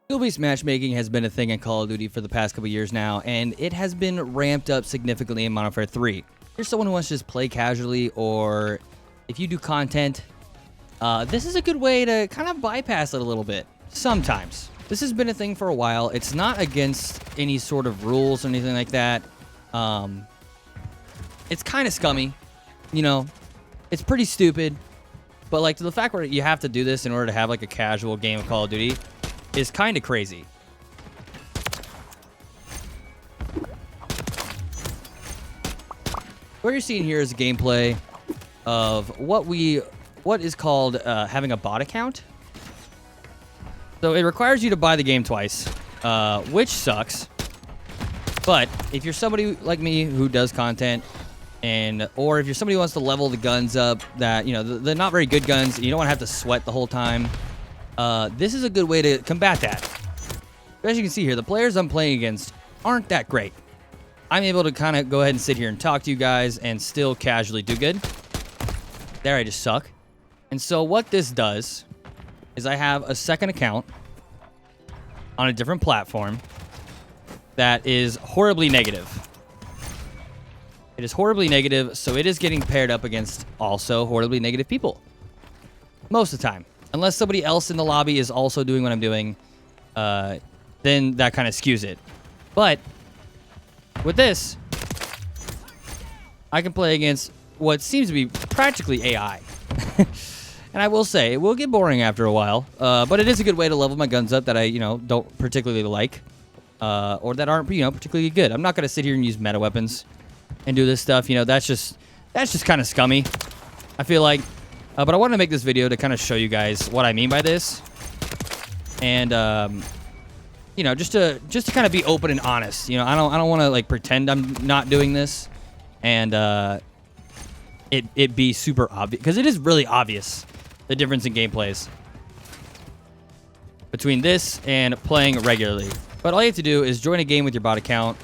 Skill-based matchmaking has been a thing in Call of Duty for the past couple years now, and it has been ramped up significantly in Modern Warfare 3. If you're someone who wants to just play casually, or if you do content, this is a good way to kind of bypass it a little bit. Sometimes. This has been a thing for a while. It's not against any sort of rules or anything like that. It's kind of scummy. You know, it's pretty stupid. But like, to the fact where you have to do this in order to have like a casual game of Call of Duty is kind of crazy. What you're seeing here is a gameplay of what is called having a bot account. So it requires you to buy the game twice, which sucks. But if you're somebody like me who does content, or if you're somebody who wants to level the guns up, that, you know, they're not very good guns, and you don't want to have to sweat the whole time, this is a good way to combat that. As you can see here, the players I'm playing against aren't that great. I'm able to kind of go ahead and sit here and talk to you guys and still casually do good. There, I just suck. And so what this does is I have a second account on a different platform that is horribly negative. It is horribly negative, so it is getting paired up against also horribly negative people. Most of the time. Unless somebody else in the lobby is also doing what I'm doing, then that kind of skews it. But with this, I can play against what seems to be practically AI. And I will say, it will get boring after a while, but it is a good way to level my guns up that I, you know, don't particularly like, or that aren't, you know, particularly good. I'm not going to sit here and use meta weapons and do this stuff. You know, that's just kind of scummy, I feel like. But I wanted to make this video to kind of show you guys what I mean by this, and you know, just to kind of be open and honest. You know, I don't want to like pretend I'm not doing this, and it be super obvious, because it is really obvious the difference in gameplays between this and playing regularly. But all you have to do is join a game with your bot account,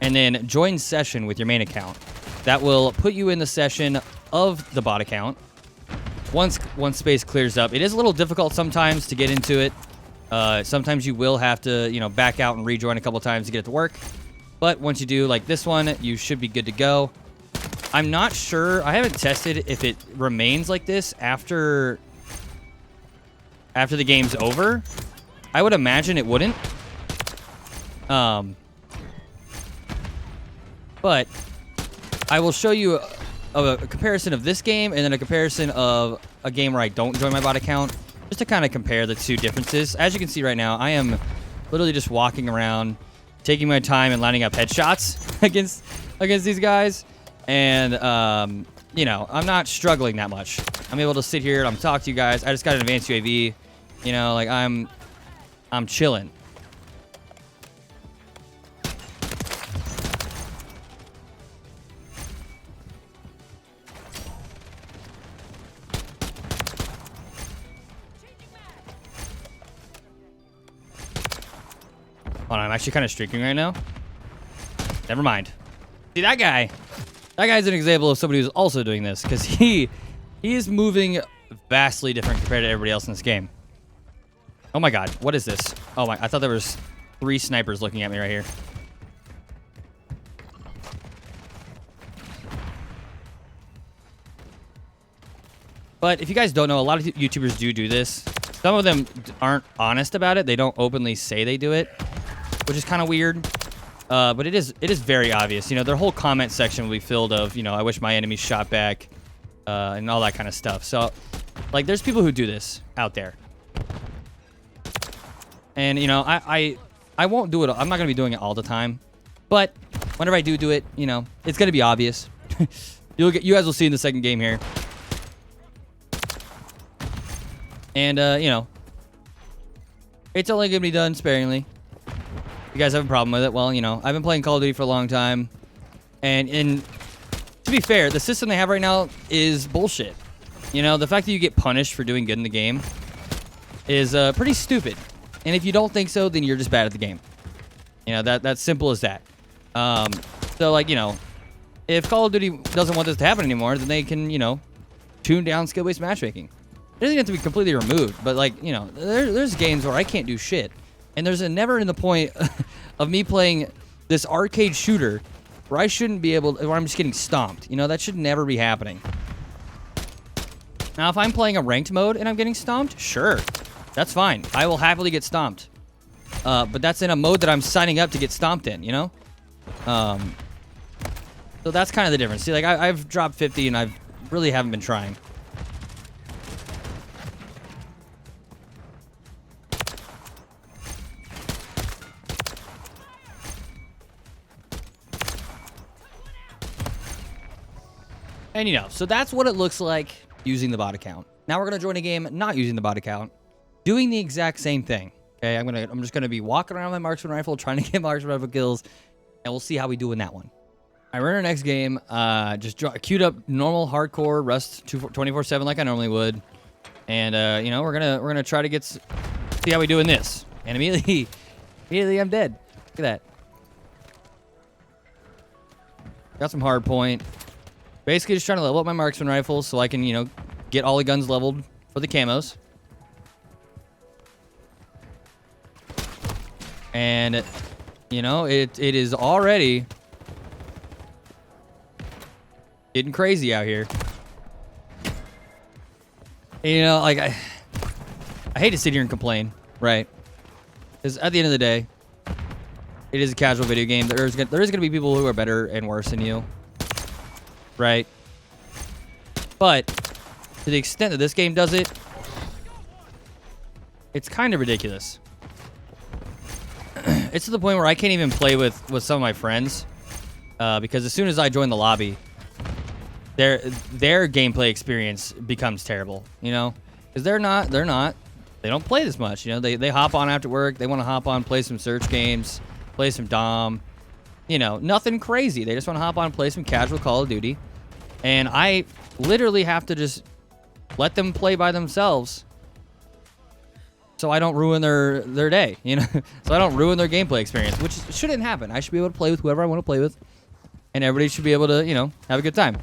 and then join session with your main account. That will put you in the session of the bot account. Once space clears up, it is a little difficult sometimes to get into it. Sometimes you will have to, you know, back out and rejoin a couple times to get it to work. But once you do, like this one, you should be good to go. I'm not sure. I haven't tested if it remains like this after the game's over. I would imagine it wouldn't. But I will show you a comparison of this game and then a comparison of a game where I don't join my bot account, just to kind of compare the two differences. As you can see right now, I am literally just walking around, taking my time and lining up headshots against these guys, and you know, I'm not struggling that much. I'm able to sit here and I'm talking to you guys. I just got an advanced UAV, you know, like I'm chilling. Hold on, I'm actually kind of streaking right now. Never mind. See, that guy's an example of somebody who's also doing this, because he is moving vastly different compared to everybody else in this game. Oh my god, what is this? Oh my, I thought there was 3 snipers looking at me right here. But if you guys don't know, a lot of YouTubers do this. Some of them aren't honest about it. They don't openly say they do it, which is kind of weird. But it is very obvious. You know, their whole comment section will be filled of, you know, I wish my enemy shot back, and all that kind of stuff. So, like, there's people who do this out there. And, you know, I won't do it. I'm not going to be doing it all the time. But whenever I do it, you know, it's going to be obvious. You guys will see in the second game here. And, you know, it's only going to be done sparingly. You guys have a problem with it? Well, you know, I've been playing Call of Duty for a long time. And to be fair, the system they have right now is bullshit. You know, the fact that you get punished for doing good in the game is pretty stupid. And if you don't think so, then you're just bad at the game. You know, that's simple as that. So, like, you know, if Call of Duty doesn't want this to happen anymore, then they can, you know, tune down skill-based matchmaking. It doesn't have to be completely removed, but, like, you know, there's games where I can't do shit. And there's never in the point of me playing this arcade shooter where I shouldn't be able to, where I'm just getting stomped. You know, that should never be happening. Now, if I'm playing a ranked mode and I'm getting stomped, sure. That's fine. I will happily get stomped. But that's in a mode that I'm signing up to get stomped in, you know? So that's kind of the difference. See, like, I've dropped 50 and I really haven't been trying. And, you know, so that's what it looks like using the bot account. Now we're going to join a game not using the bot account, doing the exact same thing. Okay, I'm just going to be walking around with my marksman rifle, trying to get marksman rifle kills, and we'll see how we do in that one. All right, we're in our next game. Just queued up normal hardcore Rust 24/7 like I normally would, and you know, we're gonna try to see how we do in this. And immediately I'm dead. Look at that. Got some hard point. Basically, just trying to level up my marksman rifle so I can, you know, get all the guns leveled for the camos. And, you know, it is already getting crazy out here. And, you know, like, I hate to sit here and complain, right? Because at the end of the day, it is a casual video game. There is going to be people who are better and worse than you, right? But to the extent that this game does it, it's kind of ridiculous. It's to the point where I can't even play with some of my friends because as soon as I join the lobby, their gameplay experience becomes terrible, you know, because they don't play this much, you know. They hop on after work, they want to hop on, play some search games, play some Dom, you know, nothing crazy. They just want to hop on, play some casual Call of Duty, and I literally have to just let them play by themselves so I don't ruin their day, you know. So I don't ruin their gameplay experience, which shouldn't happen. I should be able to play with whoever I want to play with, and everybody should be able to, you know, have a good time.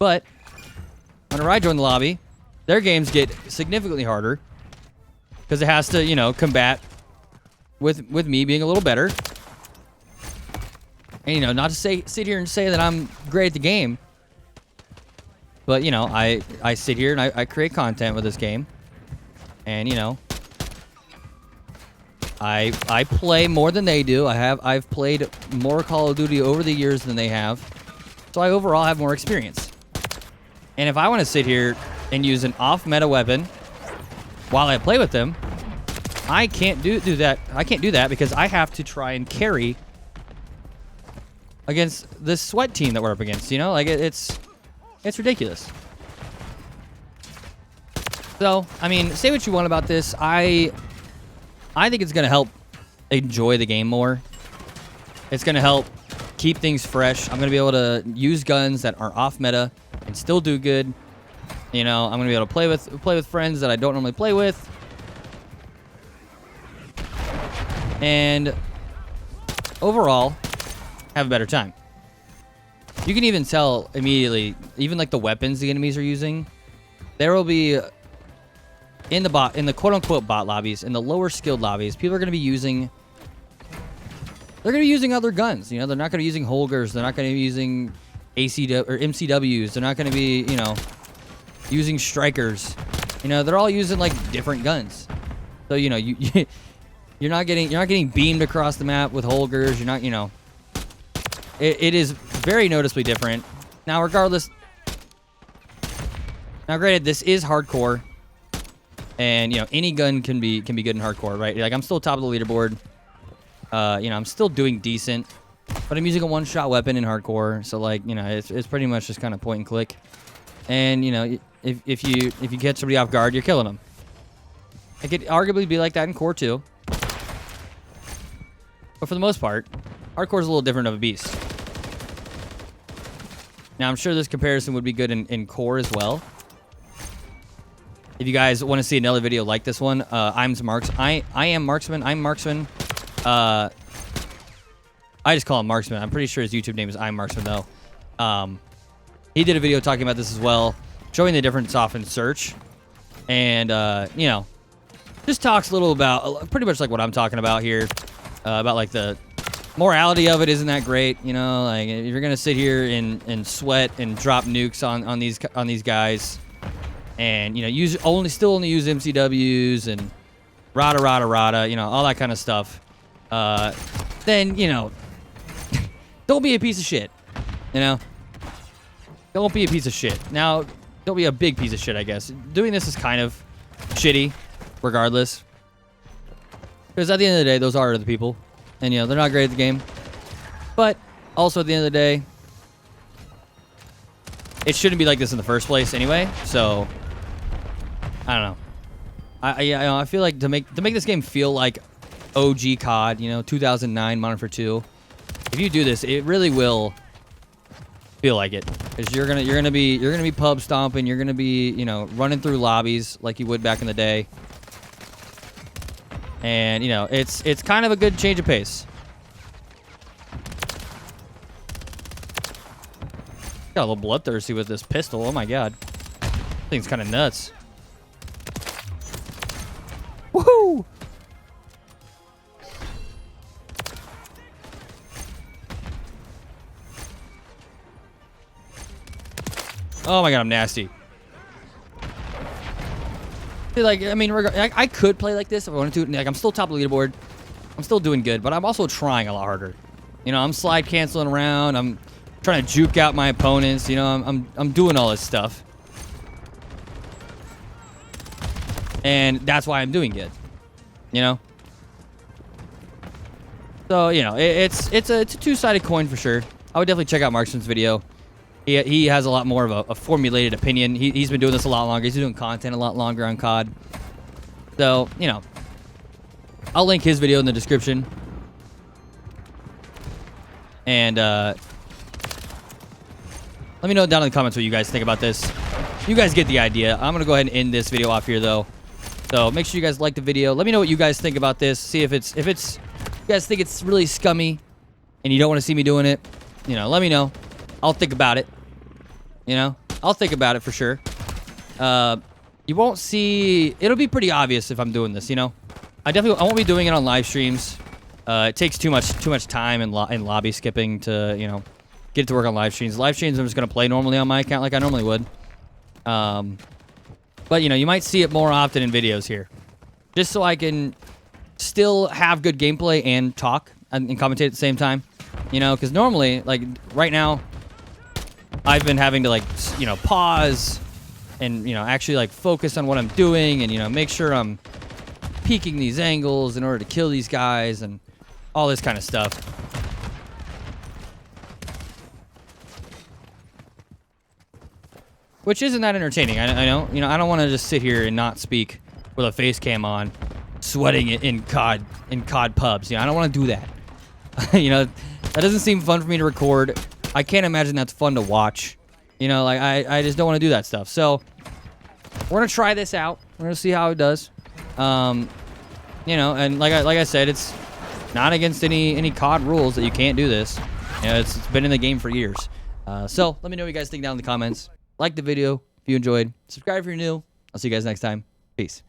But whenever I join the lobby, their games get significantly harder because it has to, you know, combat with me being a little better. And, you know, not to sit here and say that I'm great at the game, but, you know, I sit here and I create content with this game. And, you know, I play more than they do. I've played more Call of Duty over the years than they have. So I overall have more experience. And if I want to sit here and use an off-meta weapon while I play with them, I can't do that. I can't do that because I have to try and carry against this sweat team that we're up against, you know? Like, it's ridiculous. So, I mean, say what you want about this. I think it's going to help enjoy the game more. It's going to help keep things fresh. I'm going to be able to use guns that are off meta and still do good. You know, I'm going to be able to play with friends that I don't normally play with. And overall, have a better time. You can even tell immediately, even like the weapons the enemies are using, there will be in the quote-unquote bot lobbies, in the lower skilled lobbies, people are going to be using other guns. You know, they're not going to be using Holgers, they're not going to be using ACW or MCWs, they're not going to be, you know, using Strikers. You know, they're all using like different guns. So, you know, you're not getting beamed across the map with Holgers. You're not, you know, it is very noticeably different. Now, regardless, granted, this is hardcore. And, you know, any gun can be good in hardcore, right? Like, I'm still top of the leaderboard. You know, I'm still doing decent. But I'm using a one-shot weapon in hardcore. So, like, you know, it's pretty much just kind of point and click. And, you know, if you get somebody off guard, you're killing them. It could arguably be like that in core, too. But for the most part, hardcore is a little different of a beast. Now, I'm sure this comparison would be good in core as well. If you guys want to see another video like this one, I am Marksman. I'm Marksman. I just call him Marksman. I'm pretty sure his YouTube name is I'm Marksman, though. He did a video talking about this as well, showing the difference off in search. And, you know, just talks a little about pretty much like what I'm talking about here, about like the morality of it isn't that great, you know. Like if you're gonna sit here and sweat and drop nukes on these guys, and you know still only use MCWs and rada, you know, all that kind of stuff, then you know, don't be a piece of shit, you know. Don't be a piece of shit. Now, don't be a big piece of shit, I guess. Doing this is kind of shitty, regardless. Because at the end of the day, those are the people. And, you know, they're not great at the game. But, also at the end of the day, it shouldn't be like this in the first place anyway. So, I don't know. I feel like to make this game feel like OG COD, you know, 2009 Modern Warfare 2, if you do this, it really will feel like it. Because you're gonna be pub stomping, you're gonna be, you know, running through lobbies like you would back in the day. And, you know, it's kind of a good change of pace. Got a little bloodthirsty with this pistol. Oh my god. This thing's kind of nuts. Woohoo! Oh my god, I'm nasty. Like, I mean, I could play like this if I wanted to. Like, I'm still top of the leaderboard. I'm still doing good, but I'm also trying a lot harder. You know, I'm slide canceling around. I'm trying to juke out my opponents. You know, I'm doing all this stuff, and that's why I'm doing good. You know. So you know, it's a two-sided coin for sure. I would definitely check out Marksman's video. He has a lot more of a formulated opinion. He's been doing this a lot longer. He's been doing content a lot longer on COD. So, you know, I'll link his video in the description. And let me know down in the comments what you guys think about this. You guys get the idea. I'm going to go ahead and end this video off here, though. So make sure you guys like the video. Let me know what you guys think about this. See if you guys think it's really scummy and you don't want to see me doing it. You know, let me know. I'll think about it. You know? I'll think about it for sure. You won't see... It'll be pretty obvious if I'm doing this, you know? I won't be doing it on live streams. It takes too much time and lobby skipping to, you know, get it to work on live streams. Live streams I'm just going to play normally on my account like I normally would. But, you know, you might see it more often in videos here. Just so I can still have good gameplay and talk and commentate at the same time. You know, because normally, like, right now... I've been having to, like, you know, pause and, you know, actually, like, focus on what I'm doing and, you know, make sure I'm peeking these angles in order to kill these guys and all this kind of stuff. Which isn't that entertaining. I know. You know, I don't want to just sit here and not speak with a face cam on, sweating in COD pubs. You know, I don't want to do that. You know, that doesn't seem fun for me to record. I can't imagine that's fun to watch. You know, like, I just don't want to do that stuff. So, we're going to try this out. We're going to see how it does. You know, and like I said, it's not against any COD rules that you can't do this. You know, it's been in the game for years. So, let me know what you guys think down in the comments. Like the video if you enjoyed. Subscribe if you're new. I'll see you guys next time. Peace.